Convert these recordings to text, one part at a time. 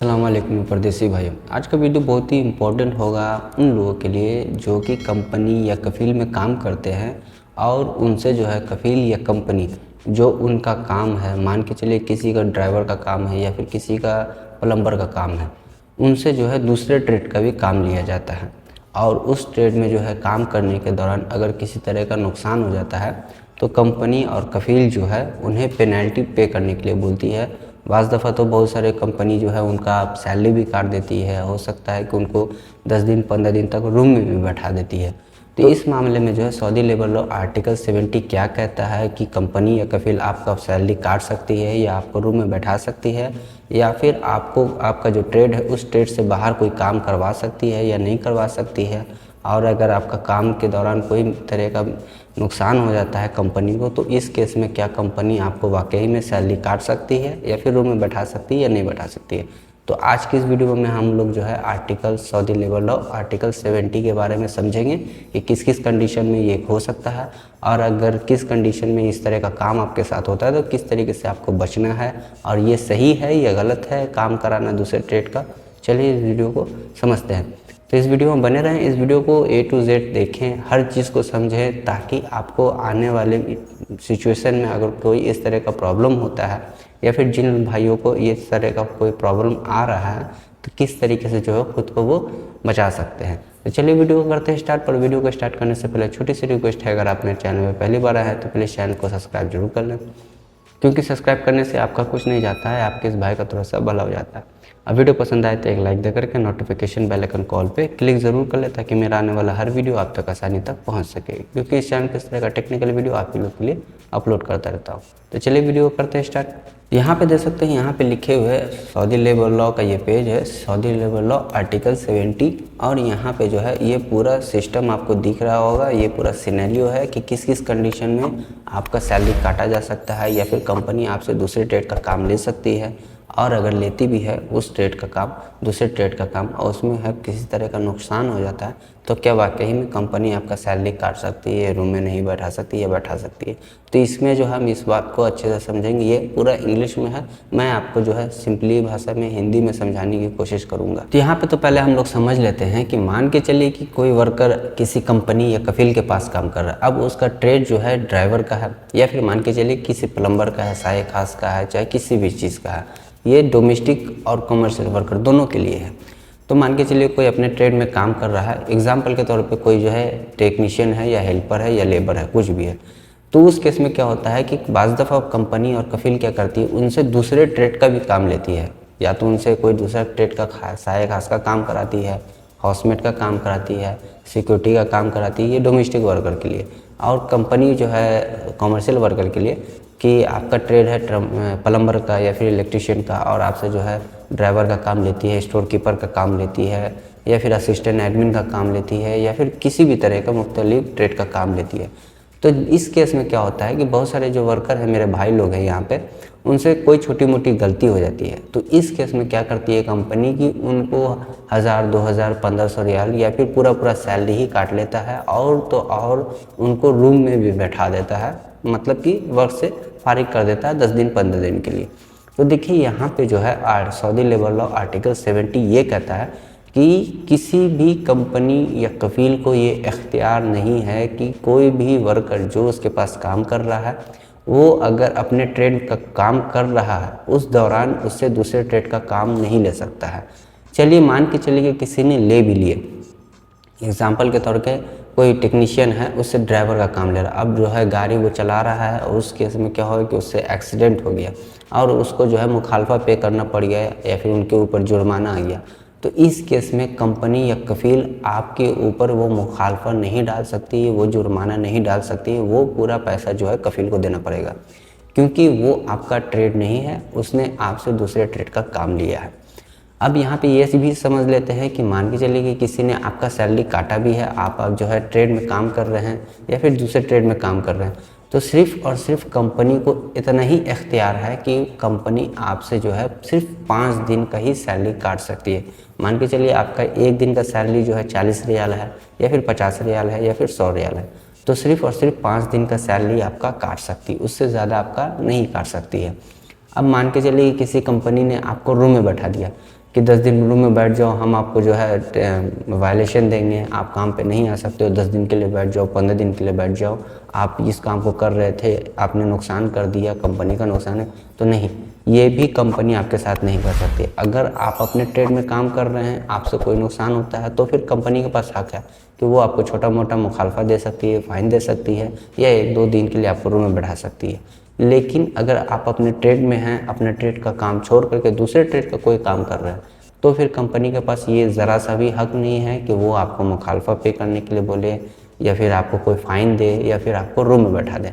अस्सलाम वालेकुम परदेसी भाइयों। आज का वीडियो बहुत ही इम्पोर्टेंट होगा उन लोगों के लिए जो कि कंपनी या कफ़ील में काम करते हैं और उनसे जो है कफ़ील या कंपनी जो उनका काम है, मान के चलिए किसी का ड्राइवर का काम है या फिर किसी का प्लम्बर का काम है, उनसे जो है दूसरे ट्रेड का भी काम लिया जाता है। और उस ट्रेड में जो है काम करने के दौरान अगर किसी तरह का नुकसान हो जाता है तो कंपनी और कफ़ील जो है उन्हें पेनल्टी पे करने के लिए बोलती है। बाज़ दफ़ा तो बहुत सारे कंपनी जो है उनका सैलरी भी काट देती है, हो सकता है कि उनको 10 दिन 15 दिन तक रूम में भी बैठा देती है। तो इस मामले में जो है सऊदी लेबर लॉ आर्टिकल 70 क्या कहता है कि कंपनी या कफ़ील आपका सैलरी काट सकती है या आपको रूम में बैठा सकती है या फिर आपको आपका जो ट्रेड है उस ट्रेड से बाहर कोई काम करवा सकती है या नहीं करवा सकती है। और अगर आपका काम के दौरान कोई तरह का नुकसान हो जाता है कंपनी को, तो इस केस में क्या कंपनी आपको वाकई में सैलरी काट सकती है या फिर रूम में बैठा सकती है या नहीं बैठा सकती है। तो आज की इस वीडियो में हम लोग जो है article Saudi labour law article 70 के बारे में समझेंगे कि किस किस कंडीशन में ये हो सकता है और अगर किस कंडीशन में इस तरह का काम आपके साथ होता है तो किस तरीके से आपको बचना है और ये सही है या गलत है काम कराना दूसरे ट्रेड का। चलिए इस वीडियो को समझते हैं। तो इस वीडियो में बने रहें, इस वीडियो को A to Z देखें, हर चीज़ को समझें ताकि आपको आने वाले सिचुएशन में अगर कोई इस तरह का प्रॉब्लम होता है या फिर जिन भाइयों को इस तरह का कोई प्रॉब्लम आ रहा है तो किस तरीके से जो है खुद को वो बचा सकते हैं। तो चलिए वीडियो को करते हैं स्टार्ट। पर वीडियो को स्टार्ट करने से पहले छोटी सी रिक्वेस्ट है, अगर आप मेरे चैनल में पहली बार आए हैं तो प्लीज़ चैनल को सब्सक्राइब जरूर कर लें, क्योंकि सब्सक्राइब करने से आपका कुछ नहीं जाता है, आपके इस भाई का थोड़ा सा भला हो जाता है। अब वीडियो पसंद आए तो एक लाइक देकर के नोटिफिकेशन बेल आइकन कॉल पे क्लिक ज़रूर कर ले ताकि मेरा आने वाला हर वीडियो आप तक आसानी तक पहुंच सके, क्योंकि इस चैनल पे इस तरह का टेक्निकल वीडियो आप लोग के लिए अपलोड करता रहता हूँ। तो चलिए वीडियो करते हैं स्टार्ट। यहाँ पे देख सकते हैं, यहाँ पे लिखे हुए सऊदी लेबर लॉ का ये पेज है, सऊदी लेबर लॉ आर्टिकल 70। और यहाँ पे जो है ये पूरा सिस्टम आपको दिख रहा होगा, ये पूरा सिनेरियो है कि किस किस कंडीशन में आपका सैलरी काटा जा सकता है या फिर कंपनी आपसे दूसरे ट्रेड का काम ले सकती है, और अगर लेती भी है उस ट्रेड का काम दूसरे ट्रेड का काम और उसमें है किसी तरह का नुकसान हो जाता है तो क्या वाकई में कंपनी आपका सैलरी काट सकती है, रूम में नहीं बैठा सकती है, बैठा सकती है। तो इसमें जो हम इस बात को अच्छे से समझेंगे। ये पूरा इंग्लिश में है, मैं आपको जो है सिंपली भाषा में हिंदी में समझाने की कोशिश करूँगा। तो यहाँ पर तो पहले हम लोग समझ लेते हैं कि मान के चलिए कि कोई वर्कर किसी कंपनी या कफ़ील के पास काम कर रहा है। अब उसका ट्रेड जो है ड्राइवर का है या फिर मान के चलिए किसी प्लम्बर का है, साए खास का है, चाहे किसी भी चीज़ का है। ये डोमेस्टिक और कमर्शियल वर्कर दोनों के लिए है। तो मान के चलिए कोई अपने ट्रेड में काम कर रहा है, एग्जाम्पल के तौर पे कोई जो है टेक्नीशियन है या हेल्पर है या लेबर है, कुछ भी है। तो उस केस में क्या होता है कि बाज़ दफ़ा कंपनी और कफ़ील क्या करती है, उनसे दूसरे ट्रेड का भी काम लेती है। या तो उनसे कोई दूसरा ट्रेड का साए खास का काम कराती है, हाउसमेट का काम कराती है, सिक्योरिटी का काम कराती है, ये डोमेस्टिक वर्कर के लिए। और कंपनी जो है कमर्शियल वर्कर के लिए कि आपका ट्रेड है प्लम्बर का या फिर इलेक्ट्रिशियन का और आपसे जो है ड्राइवर का काम लेती है, स्टोर कीपर का काम लेती है या फिर असिस्टेंट एडमिन का काम लेती है या फिर किसी भी तरह का मुख्तलिफ ट्रेड का काम लेती है। तो इस केस में क्या होता है कि बहुत सारे जो वर्कर हैं, मेरे भाई लोग हैं यहाँ पे, उनसे कोई छोटी मोटी गलती हो जाती है। तो इस केस में क्या करती है कंपनी कि उनको 1000, 2000, 1500 रियाल या फिर पूरा सैलरी ही काट लेता है और तो और उनको रूम में भी बैठा देता है, मतलब कि वर्क से फारिग कर देता है 10 दिन 15 दिन के लिए। तो देखिए यहाँ पे जो है सऊदी लेबर लॉ आर्टिकल 70 ये कहता है कि किसी भी कंपनी या कफ़ील को ये इख्तियार नहीं है कि कोई भी वर्कर जो उसके पास काम कर रहा है वो अगर अपने ट्रेड का काम कर रहा है उस दौरान उससे दूसरे ट्रेड का काम नहीं ले सकता है। चलिए मान के चलिए कि किसी ने ले भी लिए, एग्ज़ाम्पल के तौर पे कोई टेक्नीशियन है, उससे ड्राइवर का काम ले रहा है। अब जो है गाड़ी वो चला रहा है और उस केस में क्या हो कि उससे एक्सीडेंट हो गया और उसको जो है मुखालफा पे करना पड़ गया या फिर उनके ऊपर जुर्माना आ गया। तो इस केस में कंपनी या कफ़ील आपके ऊपर वो मुखालफा नहीं डाल सकती है, वो जुर्माना नहीं डाल सकती है, वो पूरा पैसा जो है कफ़ील को देना पड़ेगा, क्योंकि वो आपका ट्रेड नहीं है, उसने आपसे दूसरे ट्रेड का काम लिया है। अब यहाँ पे ये भी समझ लेते हैं कि मान के चलिए कि किसी ने आपका सैलरी काटा भी है, आप जो है ट्रेड में काम कर रहे हैं या फिर दूसरे ट्रेड में काम कर रहे हैं, तो सिर्फ़ और सिर्फ कंपनी को इतना ही इख्तियार है कि कंपनी आपसे जो है सिर्फ 5 दिन का ही सैलरी काट सकती है। मान के चलिए आपका एक दिन का सैलरी जो है 40 रियाल है या फिर 50 रियाल है या फिर 100 रियाल है, तो सिर्फ़ और सिर्फ 5 दिन का सैलरी आपका काट सकती है, उससे ज़्यादा आपका नहीं काट सकती है। अब मान के चलिए किसी कंपनी ने आपको रूम में बैठा दिया, कि 10 दिन रूम में बैठ जाओ, हम आपको जो है वायलेशन देंगे, आप काम पे नहीं आ सकते हो, 10 दिन के लिए बैठ जाओ, 15 दिन के लिए बैठ जाओ, आप इस काम को कर रहे थे, आपने नुकसान कर दिया, कंपनी का नुकसान है। तो नहीं, ये भी कंपनी आपके साथ नहीं कर सकती। अगर आप अपने ट्रेड में काम कर रहे हैं, आपसे कोई नुकसान होता है तो फिर कंपनी के पास हक है कि वो आपको छोटा मोटा मुखालफा दे सकती है, फ़ाइन दे सकती है, या 1-2 दिन के लिए आपको रूम में बैठा सकती है। लेकिन अगर आप अपने ट्रेड में हैं, अपने ट्रेड का काम छोड़ करके दूसरे ट्रेड का कोई काम कर रहे हैं, तो फिर कंपनी के पास ये ज़रा सा भी हक नहीं है कि वो आपको मुखालफा पे करने के लिए बोले, या फिर आपको कोई फ़ाइन दे, या फिर आपको रूम में बैठा दे।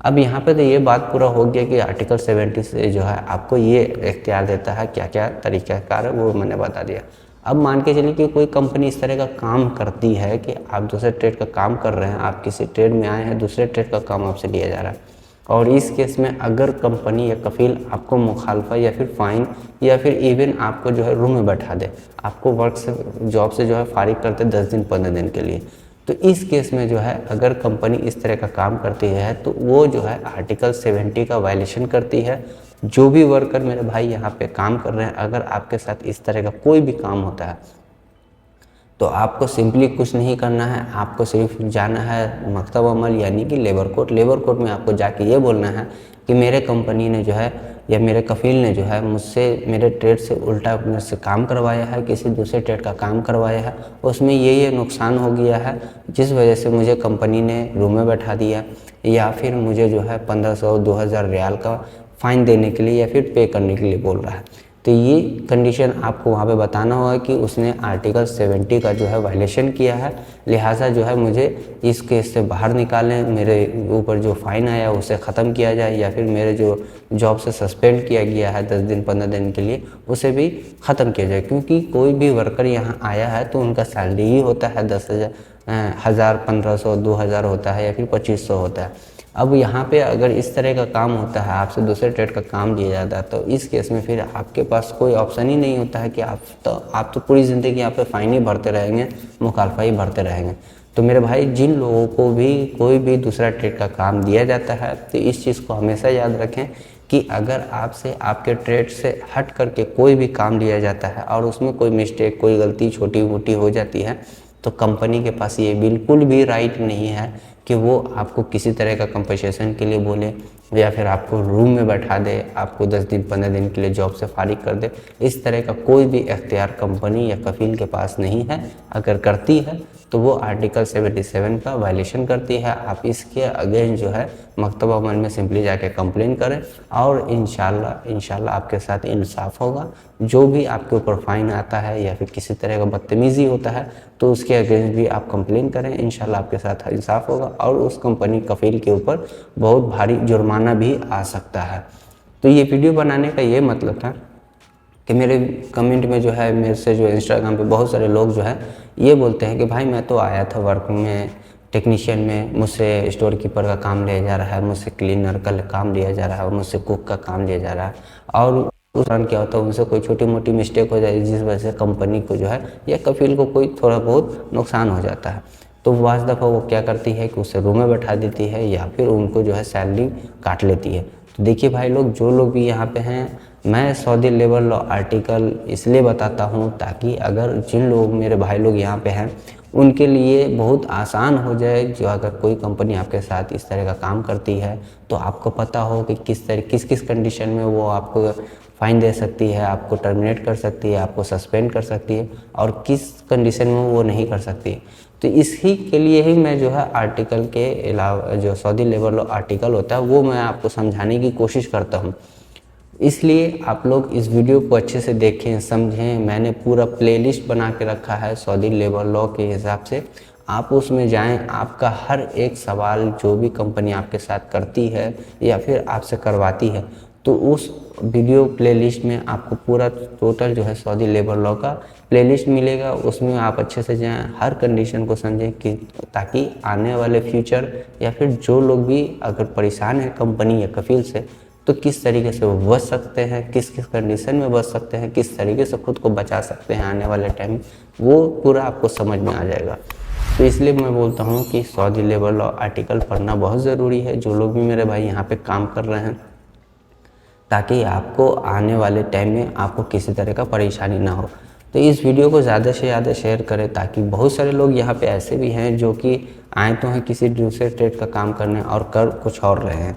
अब यहाँ पे तो ये बात पूरा हो गया कि आर्टिकल 70 से जो है आपको ये इख्तियार देता है, क्या क्या तरीक़ाकार है वो मैंने बता दिया। अब मान के चलिए कि कोई कंपनी इस तरह का काम करती है कि आप दूसरे ट्रेड का काम कर रहे हैं, आप किसी ट्रेड में आए हैं, दूसरे ट्रेड का काम आपसे लिया जा रहा है, और इस केस में अगर कंपनी या कफ़ील आपको मुखालफा या फिर फ़ाइन या फिर इवन आपको जो है रूम में बैठा दे, आपको वर्क से, जॉब से जो है फारिग करते 10 दिन 15 दिन के लिए, तो इस केस में जो है अगर कंपनी इस तरह का काम करती है तो वो जो है आर्टिकल 70 का वायलेशन करती है। जो भी वर्कर मेरे भाई यहाँ पे काम कर रहे हैं, अगर आपके साथ इस तरह का कोई भी काम होता है तो आपको सिंपली कुछ नहीं करना है, आपको सिर्फ जाना है मकतब अमल यानी कि लेबर कोर्ट। लेबर कोर्ट में आपको जाके ये बोलना है कि मेरे कंपनी ने जो है या मेरे कफ़ील ने जो है मुझसे मेरे ट्रेड से उल्टा मेरे से काम करवाया है, किसी दूसरे ट्रेड का काम करवाया है, उसमें ये नुकसान हो गया है जिस वजह से मुझे कंपनी ने रूम में बैठा दिया, या फिर मुझे जो है 1500-2000 रियाल का फ़ाइन देने के लिए या फिर पे करने के लिए बोल रहा है। तो ये कंडीशन आपको वहाँ पे बताना होगा कि उसने आर्टिकल 70 का जो है वायलेशन किया है, लिहाजा जो है मुझे इस केस से बाहर निकालें, मेरे ऊपर जो फ़ाइन आया उसे ख़त्म किया जाए, या फिर मेरे जो जॉब से सस्पेंड किया गया है 10 दिन 15 दिन के लिए उसे भी ख़त्म किया जाए। क्योंकि कोई भी वर्कर यहाँ आया है तो उनका सैलरी ही होता है 10,000, 1,500, 2,000 होता है, या फिर 2,500 होता है। अब यहाँ पे अगर इस तरह का काम होता है, आपसे दूसरे ट्रेड का काम लिया जाता है, तो इस केस में फिर आपके पास कोई ऑप्शन ही नहीं होता है कि आप तो पूरी ज़िंदगी यहाँ पे फ़ाइन ही भरते रहेंगे, मुखालफा ही भरते रहेंगे। तो मेरे भाई, जिन लोगों को भी कोई भी दूसरा ट्रेड का काम दिया जाता है तो इस चीज़ को हमेशा याद रखें कि अगर आपसे आपके ट्रेड से हट करके कोई भी काम लिया जाता है और उसमें कोई मिस्टेक, कोई गलती छोटी मोटी हो जाती है, तो कंपनी के पास ये बिल्कुल भी राइट नहीं है कि वो आपको किसी तरह का कंपनसेशन के लिए बोले, या फिर आपको रूम में बैठा दे, आपको 10 दिन 15 दिन के लिए जॉब से फारिग कर दे। इस तरह का कोई भी इख्तियार कंपनी या कफ़ील के पास नहीं है। अगर करती है तो वो आर्टिकल 77 का वायलेशन करती है। आप इसके अगेंस्ट जो है मकतब अमल में सिंपली जाके कंप्लेन करें, और इंशाल्लाह आपके साथ इंसाफ होगा। जो भी आपके ऊपर फ़ाइन आता है या फिर किसी तरह का बदतमीज़ी होता है तो उसके अगेंस्ट भी आप कंप्लेन करें, इंशाल्लाह आपके साथ इंसाफ होगा, और उस कंपनी कफ़ील के ऊपर बहुत भारी जुर्माना भी आ सकता है। तो ये वीडियो बनाने का ये मतलब था कि मेरे कमेंट में जो है, मेरे से जो इंस्टाग्राम पे बहुत सारे लोग जो है ये बोलते हैं कि भाई मैं तो आया था वर्क में, टेक्नीशियन में, मुझसे स्टोर कीपर का काम लिया जा रहा है, मुझसे क्लीनर का काम लिया जा रहा है, मुझसे कुक का काम लिया जा रहा है, और उस दौरान क्या होता है उनसे कोई छोटी मोटी मिस्टेक हो जाए जिस वजह से कंपनी को जो है या कफ़ील को कोई थोड़ा बहुत नुकसान हो जाता है, तो वास दफ़ा वो क्या करती है कि उसे रूम में बैठा देती है या फिर उनको जो है सैलरी काट लेती है। तो देखिए भाई लोग, जो लोग भी यहाँ पे हैं, मैं सऊदी लेबर लॉ आर्टिकल इसलिए बताता हूँ ताकि अगर जिन लोग मेरे भाई लोग यहाँ पे हैं उनके लिए बहुत आसान हो जाए। जो अगर कोई कंपनी आपके साथ इस तरह का काम करती है तो आपको पता हो कि किस कंडीशन में वो आपको फ़ाइन दे सकती है, आपको टर्मिनेट कर सकती है, आपको सस्पेंड कर सकती है, और किस कंडीशन में वो नहीं कर सकती। तो इसी के लिए ही मैं जो है आर्टिकल के अलावा जो सऊदी लेबर लॉ आर्टिकल होता है वो मैं आपको समझाने की कोशिश करता हूँ। इसलिए आप लोग इस वीडियो को अच्छे से देखें, समझें। मैंने पूरा प्लेलिस्ट बना के रखा है सऊदी लेबर लॉ के हिसाब से, आप उसमें जाएं। आपका हर एक सवाल जो भी कंपनी आपके साथ करती है या फिर आपसे करवाती है, तो उस वीडियो प्लेलिस्ट में आपको पूरा टोटल जो है सऊदी लेबर लॉ का प्लेलिस्ट मिलेगा। उसमें आप अच्छे से जाएं, हर कंडीशन को समझें कि ताकि आने वाले फ्यूचर या फिर जो लोग भी अगर परेशान है कंपनी या कफ़ील से, तो किस तरीके से वो बच सकते हैं, किस किस कंडीशन में बच सकते हैं, किस तरीके से खुद को बचा सकते हैं आने वाले टाइम में, वो पूरा आपको समझ में आ जाएगा। तो इसलिए मैं बोलता हूँ कि सऊदी लेबर लॉ आर्टिकल पढ़ना बहुत ज़रूरी है। जो लोग भी मेरे भाई यहाँ पे काम कर रहे हैं ताकि आपको आने वाले टाइम में आपको किसी तरह का परेशानी ना हो। तो इस वीडियो को ज़्यादा से ज़्यादा शेयर करें, ताकि बहुत सारे लोग यहाँ पे ऐसे भी हैं जो कि आए तो हैं किसी दूसरे ट्रेड का काम करने और कर कुछ और रहे हैं।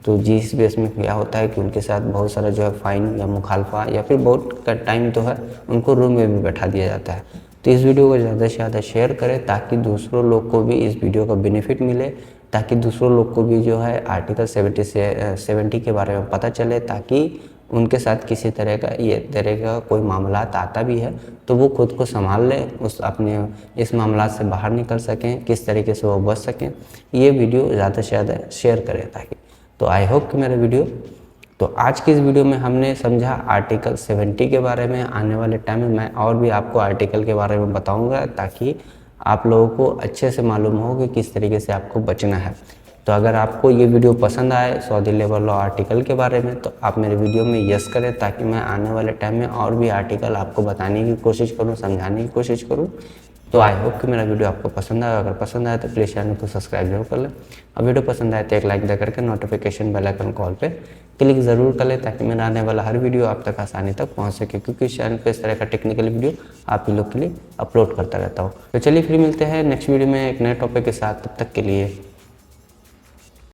तो जिस बेस में क्या होता है कि उनके साथ बहुत सारा जो है फ़ाइन या मुखालफा या फिर बहुत का टाइम तो है उनको रूम में भी बैठा दिया जाता है। तो इस वीडियो को ज़्यादा से ज़्यादा शेयर करें, ताकि दूसरों लोग को भी इस वीडियो का बेनिफिट मिले, ताकि दूसरों लोग को भी जो है आर्टिकल 70 के बारे में पता चले, ताकि उनके साथ किसी तरह का कोई मामला आता भी है तो वो खुद को संभाल लें, उस अपने इस मामला से बाहर निकल सकें, किस तरीके से वो बच सकें। ये वीडियो ज़्यादा से ज़्यादा शेयर करें ताकि। तो आई होप कि मेरा वीडियो, तो आज की इस वीडियो में हमने समझा आर्टिकल 70 के बारे में। आने वाले टाइम में मैं और भी आपको आर्टिकल के बारे में बताऊंगा, ताकि आप लोगों को अच्छे से मालूम हो कि किस तरीके से आपको बचना है। तो अगर आपको ये वीडियो पसंद आए सऊदी लेबर लॉ आर्टिकल के बारे में, तो आप मेरे वीडियो में यस करें, ताकि मैं आने वाले टाइम में और भी आर्टिकल आपको बताने की कोशिश करूँ, समझाने की कोशिश करूँ। तो आई होप कि मेरा वीडियो आपको पसंद आया। अगर पसंद आया तो प्लीज़ चैनल को सब्सक्राइब जरूर कर लें, और वीडियो पसंद आए तो एक लाइक दे करके नोटिफिकेशन बेल आइकन कॉल पे क्लिक ज़रूर कर लें, ताकि मेरा आने वाला हर वीडियो आप तक आसानी तक पहुंच सके, क्योंकि इस चैनल पे इस तरह का टेक्निकल वीडियो आप ही लोग के लिए अपलोड करता रहता हूँ। तो चलिए फिर मिलते हैं नेक्स्ट वीडियो में एक नए टॉपिक के साथ। तब तक के लिए